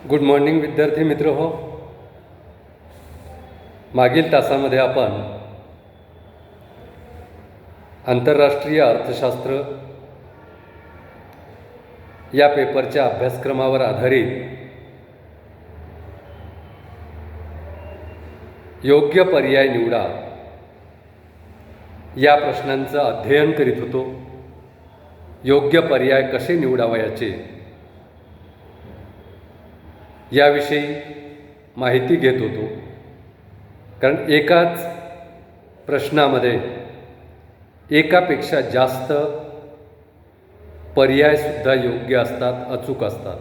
Good morning विद्यार्थी मित्र हो. मागील तासामध्ये आपण आंतरराष्ट्रीय अर्थशास्त्र या पेपरच्या अभ्यासक्रमावर आधारित योग्य पर्याय निवडा या प्रश्नांचं अध्ययन करीत होतो. योग्य पर्याय कसे निवडावयाचे याविषयी माहिती घेत होतो. कारण एकाच प्रश्नामध्ये एकापेक्षा जास्त पर्यायसुद्धा योग्य असतात, अचूक असतात.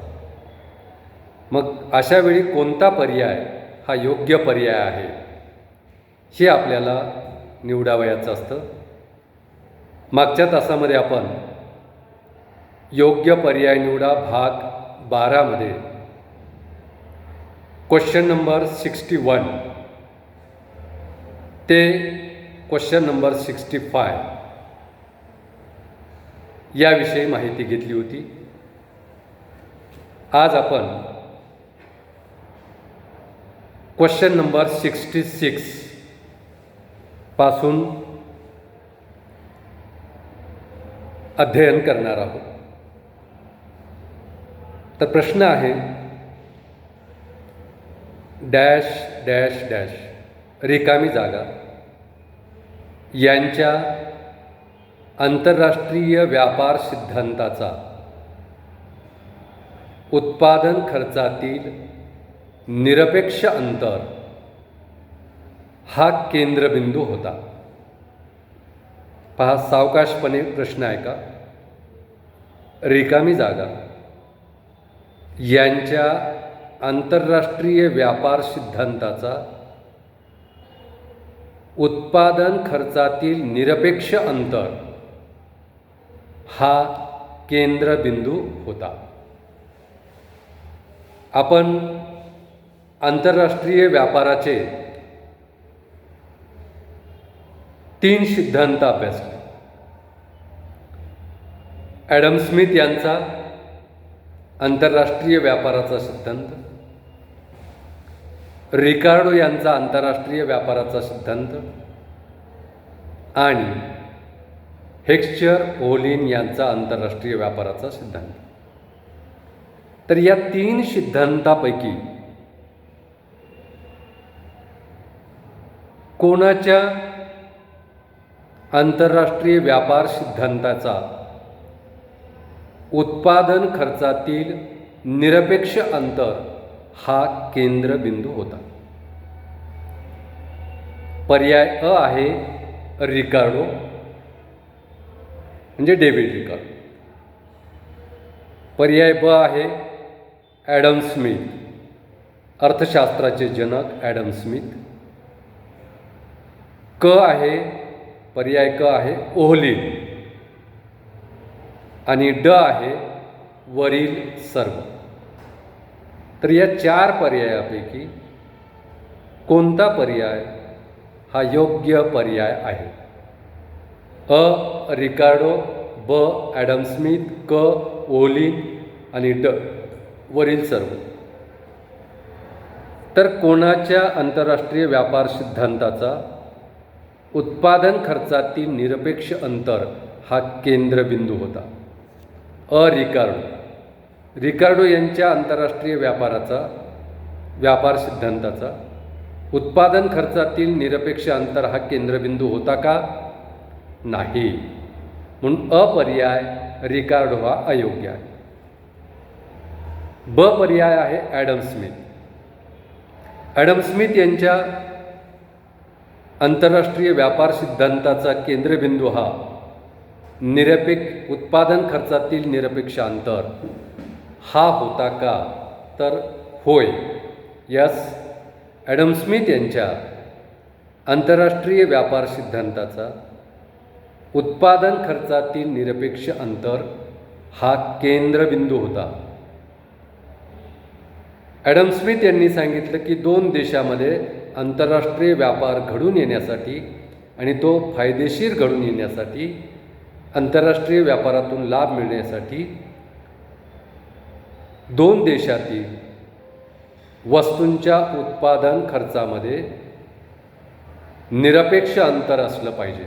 मग अशा वेळी कोणता पर्याय हा योग्य पर्याय आहे हे आपल्याला निवडावयाचं असतं. मागच्या तासामध्ये आपण योग्य पर्याय निवडा भाग 12 मध्ये क्वेश्चन नंबर 61 ते क्वेश्चन नंबर 65 याविषयी माहिती घेतली होती. आज आपण क्वेश्चन नंबर 66 पासून अध्ययन करणार आहोत. तर प्रश्न आहे डॅश डॅश डॅश रिकामी जागा यांच्या आंतरराष्ट्रीय व्यापार सिद्धांताचा उत्पादन खर्चातील निरपेक्ष अंतर हा केंद्रबिंदू होता. पहा, सावकाशपणे प्रश्न आहे का. रिकामी जागा यांच्या आंतरराष्ट्रीय व्यापार सिद्धांताचा उत्पादन खर्चातील निरपेक्ष अंतर हा केंद्रबिंदू होता. आपण आंतरराष्ट्रीय व्यापाराचे 3 सिद्धांत अभ्यासले. ॲडम स्मिथ यांचा आंतरराष्ट्रीय व्यापाराचा सिद्धांत, रिकार्डो यांचा आंतरराष्ट्रीय व्यापाराचा सिद्धांत आणि हेक्स्चर ओलिन यांचा आंतरराष्ट्रीय व्यापाराचा सिद्धांत. तर या 3 सिद्धांतापैकी कोणाच्या आंतरराष्ट्रीय व्यापार सिद्धांताचा उत्पादन खर्चातील निरपेक्ष अंतर हा केंद्रबिंदू होता. पर्याय अ आहे रिकार्डो म्हणजे डेव्हिड रिकार्डो. पर्याय ब आहे ॲडम स्मिथ, अर्थशास्त्राचे जनक ॲडम स्मिथ. पर्याय क आहे ओहलिन आणि ड आहे वरील सर्व. तर या 4 पर्यायापैकी कोणता पर्याय हा योग्य पर्याय आहे. अ रिकार्डो, ब ॲडम स्मिथ, क ओलिन आणि ड वरील सर्व. तर कोणाच्या आंतरराष्ट्रीय व्यापार सिद्धांताचा उत्पादन खर्चातील निरपेक्ष अंतर हा केंद्रबिंदू होता. अ रिकार्डो यांच्या आंतरराष्ट्रीय व्यापार सिद्धांताचा उत्पादन खर्चातील निरपेक्ष अंतर हा केंद्रबिंदू होता का? नाही. म्हणून पर्याय रिकार्डो हा अयोग्य आहे. ब पर्याय आहे ॲडम स्मिथ. ॲडम स्मिथ यांच्या आंतरराष्ट्रीय व्यापार सिद्धांताचा केंद्रबिंदू हा उत्पादन खर्चातील निरपेक्ष अंतर हा होता का? तर होय. यस, ॲडम स्मिथ यांच्या आंतरराष्ट्रीय व्यापार सिद्धांताचा उत्पादन खर्चातील निरपेक्ष अंतर हा केंद्रबिंदू होता. ॲडम स्मिथ यांनी सांगितलं की 2 देशामध्ये आंतरराष्ट्रीय व्यापार घडून येण्यासाठी आणि तो फायदेशीर घडून येण्यासाठी आंतरराष्ट्रीय व्यापारातून लाभ मिळण्यासाठी दोन देशातील वस्तूंच्या उत्पादन खर्चामध्ये निरपेक्ष अंतर असलं पाहिजे,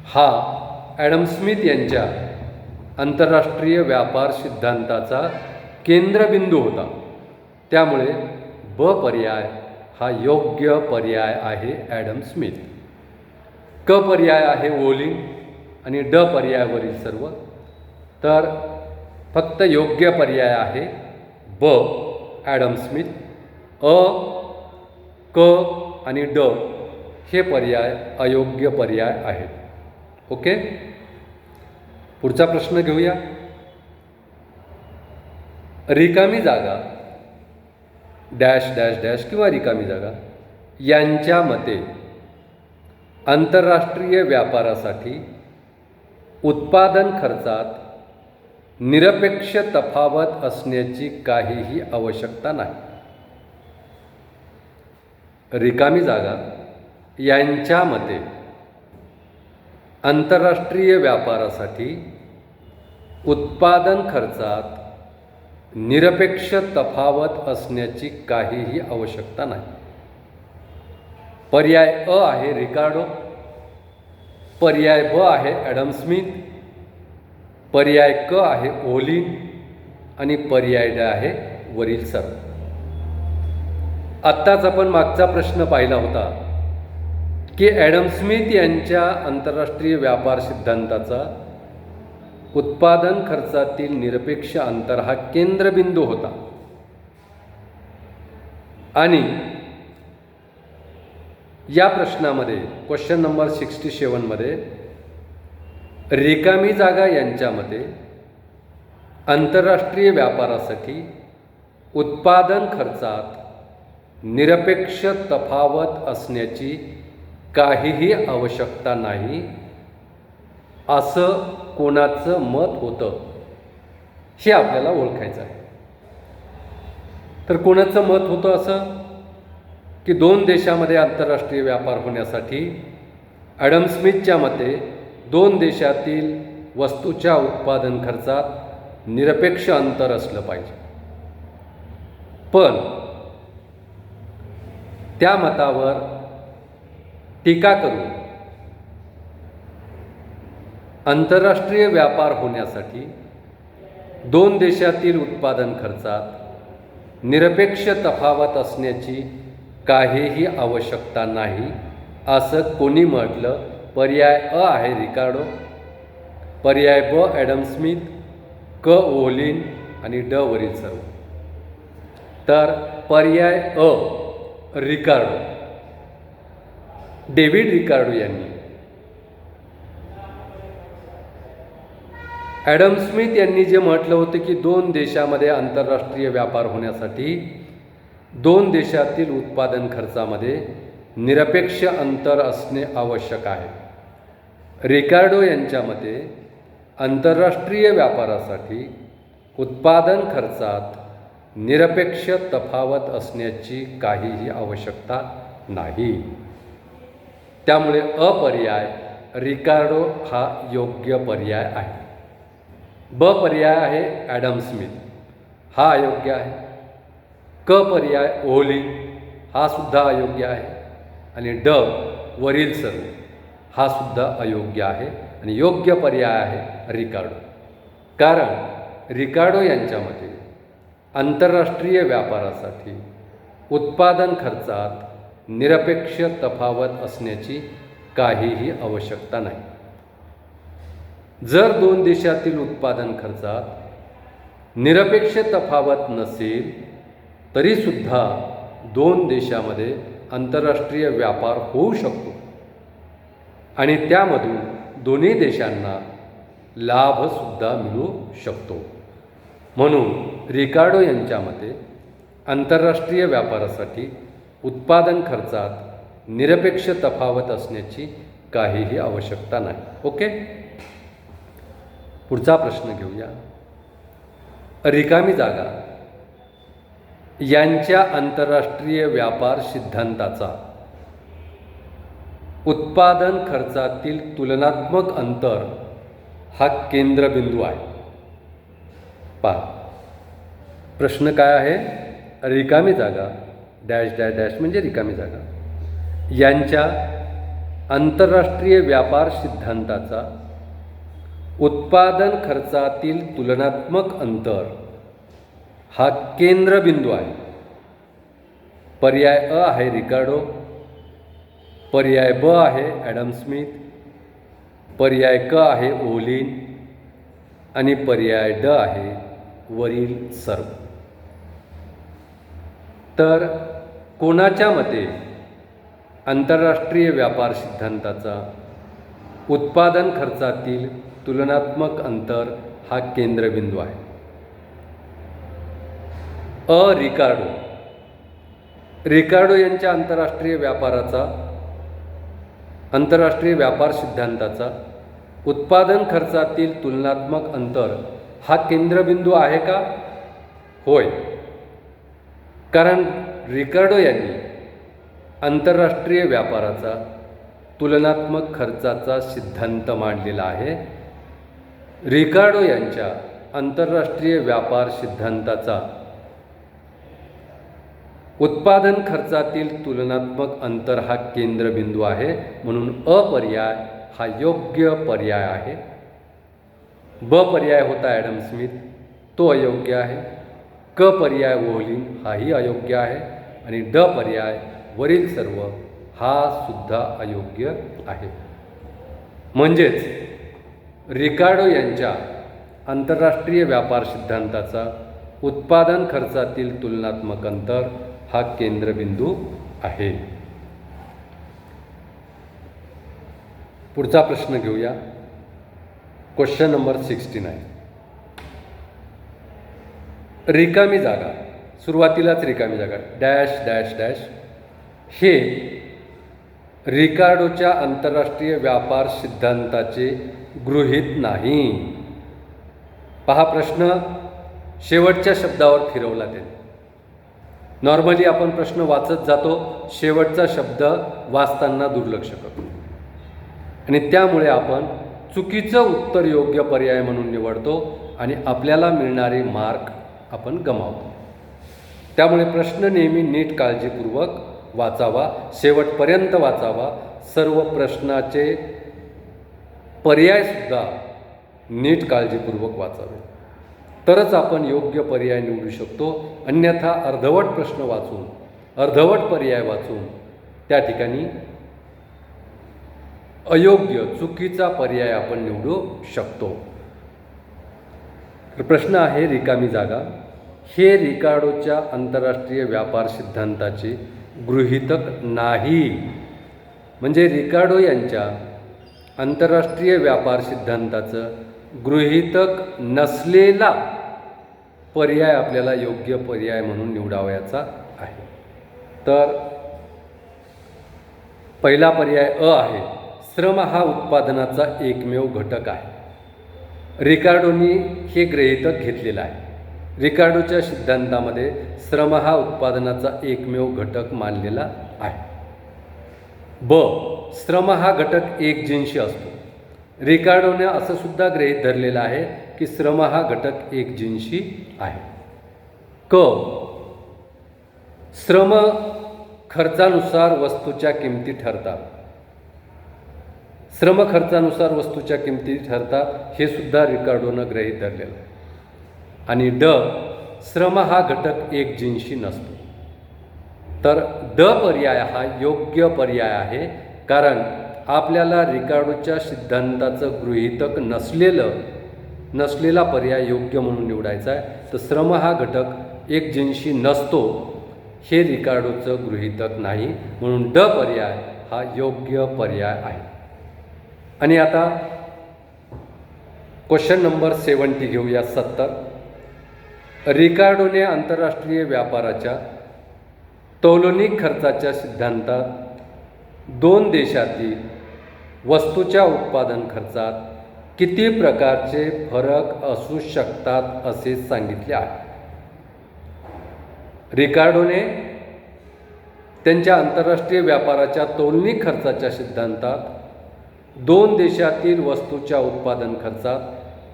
हा ॲडम स्मिथ यांच्या आंतरराष्ट्रीय व्यापार सिद्धांताचा केंद्रबिंदू होता. त्यामुळे ब पर्याय हा योग्य पर्याय आहे ॲडम स्मिथ. क पर्याय आहे वोलिंग आणि ड पर्यायावरील सर्व. तर फक्त योग्य पर्याय आहे ब ॲडम स्मिथ. अ, क आणि ड हे पर्याय अयोग्य पर्याय आहेत. ओके, पुढचा प्रश्न घेऊया. रिकामी जागा डॅश डॅश डॅश किंवा रिकामी जागा यांच्या मते आंतरराष्ट्रीय व्यापारासाठी उत्पादन खर्चात निरपेक्ष तफावत असण्याची काहीही आवश्यकता नाही. रिकामी जागा यांच्या मते आंतरराष्ट्रीय व्यापारासाठी उत्पादन खर्चात निरपेक्ष तफावत असण्याची काहीही आवश्यकता नाही. पर्याय अ आहे रिकार्डो, पर्याय ब आहे ॲडम स्मिथ, पर्याय क आहे ओलिन आणि पर्याय ड आहे वरील सर्व. आत्ताच आपण मागचा प्रश्न पाहिला होता की ॲडम स्मिथ यांच्या आंतरराष्ट्रीय व्यापार सिद्धांताचा उत्पादन खर्चातील निरपेक्ष अंतर हा केंद्रबिंदू होता आणि या प्रश्नामध्ये क्वेश्चन नंबर 67 मध्ये रिकामी जागा यांच्या मते आंतरराष्ट्रीय व्यापारासाठी उत्पादन खर्चात निरपेक्ष तफावत असण्याची काहीही आवश्यकता नाही असं कोणाचं मत होतं हे आपल्याला ओळखायचं आहे. तर कोणाचं मत होतं असं की दोन देशामध्ये आंतरराष्ट्रीय व्यापार होण्यासाठी ॲडम स्मिथच्या मते दोन देशातील वस्तूच्या उत्पादन खर्चात निरपेक्ष अंतर असलं पाहिजे. पण त्या मतावर टीका करून आंतरराष्ट्रीय व्यापार होण्यासाठी दोन देशातील उत्पादन खर्चात निरपेक्ष तफावत असण्याची काहीही आवश्यकता नाही असं कोणी म्हटलं? पर्याय अ आहे रिकार्डो, पर्याय ब ॲडम स्मिथ, क ओलिन आणि ड वरील सर्व. तर पर्याय अ रिकार्डो, डेव्हिड रिकार्डो यांनी ॲडम स्मिथ यांनी जे म्हटलं होतं की दोन देशामध्ये आंतरराष्ट्रीय व्यापार होण्यासाठी दोन देशातील उत्पादन खर्चामध्ये निरपेक्ष अंतर असणे आवश्यक आहे. रिकार्डो यांच्या मते आंतरराष्ट्रीय व्यापारासाठी उत्पादन खर्चात निरपेक्ष तफावत असण्याची काहीही आवश्यकता नाही. त्यामुळे अपर्याय रिकार्डो हा योग्य पर्याय आहे. ब पर्याय आहे ॲडम स्मिथ, हा अयोग्य आहे. क पर्याय ओलिन हा सुद्धा अयोग्य आहे आणि ड वरील सर्व हा सुद्धा अयोग्य आहे आणि योग्य पर्याय आहे रिकार्डो. कारण रिकार्डो यांच्या मते आंतरराष्ट्रीय व्यापारासाठी उत्पादन खर्चात निरपेक्ष तफावत असण्याची काहीही आवश्यकता नाही. जर दोन देशातील उत्पादन खर्चात निरपेक्ष तफावत नसेल तरीसुद्धा दोन देशामध्ये आंतरराष्ट्रीय व्यापार होऊ शकतो आणि त्यामधून दोन्ही देशांना लाभसुद्धा मिळू शकतो. म्हणून रिकार्डो यांच्या मते आंतरराष्ट्रीय व्यापारासाठी उत्पादन खर्चात निरपेक्ष तफावत असण्याची काहीही आवश्यकता नाही. ओके, पुढचा प्रश्न घेऊया. रिकामी जागा यांच्या आंतरराष्ट्रीय व्यापार सिद्धांताचा उत्पादन खर्चातील तुलनात्मक अंतर हा केंद्रबिंदू आहे. पहा प्रश्न काय आहे? रिकामी जागा डॅश डॅश डॅश म्हणजे रिकामी जागा यांच्या आंतरराष्ट्रीय व्यापार सिद्धांताचा उत्पादन खर्चातील तुलनात्मक अंतर हा केंद्रबिंदू आहे. पर्याय अ आहे रिकार्डो, पर्याय ब आहे ॲडम स्मिथ, पर्याय क आहे ओलिन आणि पर्याय ड आहे वरील सर्व. तर कोणाच्या मते आंतरराष्ट्रीय व्यापार सिद्धांताचा उत्पादन खर्चातील तुलनात्मक अंतर हा केंद्रबिंदू आहे? अ रिकार्डो. रिकार्डो यांच्या आंतरराष्ट्रीय व्यापार सिद्धांताचा उत्पादन खर्चातील तुलनात्मक अंतर हा केंद्रबिंदू आहे का? होय. कारण रिकार्डो यांनी आंतरराष्ट्रीय व्यापाराचा तुलनात्मक खर्चाचा सिद्धांत मांडलेला आहे. रिकार्डो यांच्या आंतरराष्ट्रीय व्यापार सिद्धांताचा उत्पादन खर्चातील तुलनात्मक अंतर हा केंद्रबिंदू आहे. म्हणून अ पर्याय हा योग्य पर्याय आहे. ब पर्याय होता ॲडम स्मिथ, तो अयोग्य आहे. क पर्याय वोहलिन हाही अयोग्य आहे. आणि ड पर्याय वरील सर्व हा सुद्धा अयोग्य आहे. म्हणजेच रिकार्डो यांच्या आंतरराष्ट्रीय व्यापार सिद्धांताचा उत्पादन खर्चातील तुलनात्मक अंतर हा केंद्रबिंदू आहे. पुढचा प्रश्न घेऊया. Question number 69. रिकामी जागा, सुरुवातीलाच रिकामी जागा डॅश डॅश डॅश हे रिकार्डोच्या आंतरराष्ट्रीय व्यापार सिद्धांताचे गृहीत नाही. पहा, प्रश्न शेवटच्या शब्दावर फिरवला त्यांनी. नॉर्मली आपण प्रश्न वाचत जातो, शेवटचा शब्द वाचताना दुर्लक्ष करतो आणि त्यामुळे आपण चुकीचं उत्तर योग्य पर्याय म्हणून निवडतो आणि आपल्याला मिळणारे मार्क आपण गमावतो. त्यामुळे प्रश्न नेहमी नीट काळजीपूर्वक वाचावा, शेवटपर्यंत वाचावा. सर्व प्रश्नाचे पर्यायसुद्धा नीट काळजीपूर्वक वाचावे, तरच आपण योग्य पर्याय निवडू शकतो. अन्यथा अर्धवट प्रश्न वाचून, अर्धवट पर्याय वाचून त्या ठिकाणी अयोग्य, चुकीचा पर्याय आपण निवडू शकतो. तर प्रश्न आहे रिकामी जागा हे रिकार्डोच्या आंतरराष्ट्रीय व्यापार सिद्धांताचे गृहीतक नाही. म्हणजे रिकार्डो यांच्या आंतरराष्ट्रीय व्यापार सिद्धांताचं गृहीतक नसलेला पर्याय आपल्याला योग्य पर्याय म्हणून निवडावयाचा आहे. तर पहिला पर्याय अ आहे, श्रम हा उत्पादनाचा एकमेव घटक आहे. रिकार्डोनी हे गृहीतक घेतलेलं आहे. रिकार्डोच्या सिद्धांतामध्ये श्रम हा उत्पादनाचा एकमेव घटक मानलेला आहे. ब, श्रम हा घटक एकजिन्सी असतो. रिकार्डोने असं सुद्धा गृहीत धरलेलं आहे की श्रम हा घटक एकजिन्सी आहे. क, श्रम खर्चानुसार वस्तूच्या किमती ठरतात. श्रम खर्चानुसार वस्तूच्या किमती ठरतात हे सुद्धा रिकार्डोनं गृहीत धरलेलं आहे. आणि ड, श्रम हा घटक एकजिन्सी नसतो. तर ड पर्याय हा योग्य पर्याय आहे. कारण आपल्याला रिकार्डोच्या सिद्धांताचं गृहीतक नसलेला पर्याय योग्य म्हणून निवडायचा आहे. तर श्रम हा घटक एकजिन्सी नसतो हे रिकार्डोचं गृहीतक नाही. म्हणून ड पर्याय हा योग्य पर्याय आहे. आणि आता क्वेश्चन नंबर 70 घेऊया. 70. रिकार्डोने आंतरराष्ट्रीय व्यापाराच्या तौलनिक खर्चाच्या सिद्धांतात दोन देशातील वस्तूच्या उत्पादन खर्चात किती प्रकारचे फरक असू शकतात असे सांगितले आहे. रिकार्डोने त्यांच्या आंतरराष्ट्रीय व्यापाराच्या तौलनिक खर्चाच्या सिद्धांतात दोन देशातील वस्तूच्या उत्पादन खर्चात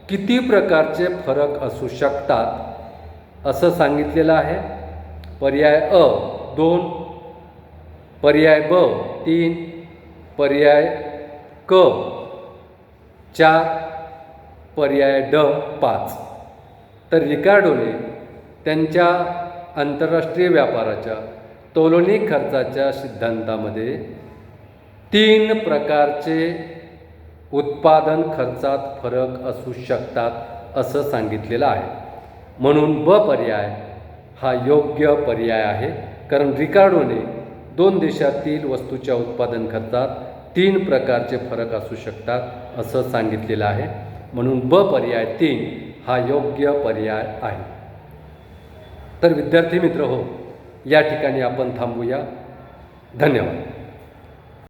किती प्रकारचे फरक असू शकतात असं सांगितलेलं आहे. पर्याय अ 2, पर्याय ब 3, पर्याय क 4, पर्याय ड 5. तर रिकार्डोने त्यांच्या आंतरराष्ट्रीय व्यापाराच्या तोलनिक खर्चाच्या सिद्धांतामध्ये 3 प्रकारचे उत्पादन खर्चात फरक असू शकतात असं सांगितलेलं आहे. म्हणून ब पर्याय हा योग्य पर्याय आहे, कारण रिकार्डोने 2 देशातील वस्तूच्या उत्पादन खर्चात 3 प्रकारचे फरक असू शकतात असं सांगितलेलं आहे. म्हणून ब पर्याय 3 हा योग्य पर्याय आहे. तर विद्यार्थी मित्र हो, या ठिकाणी आपण थांबूया. धन्यवाद.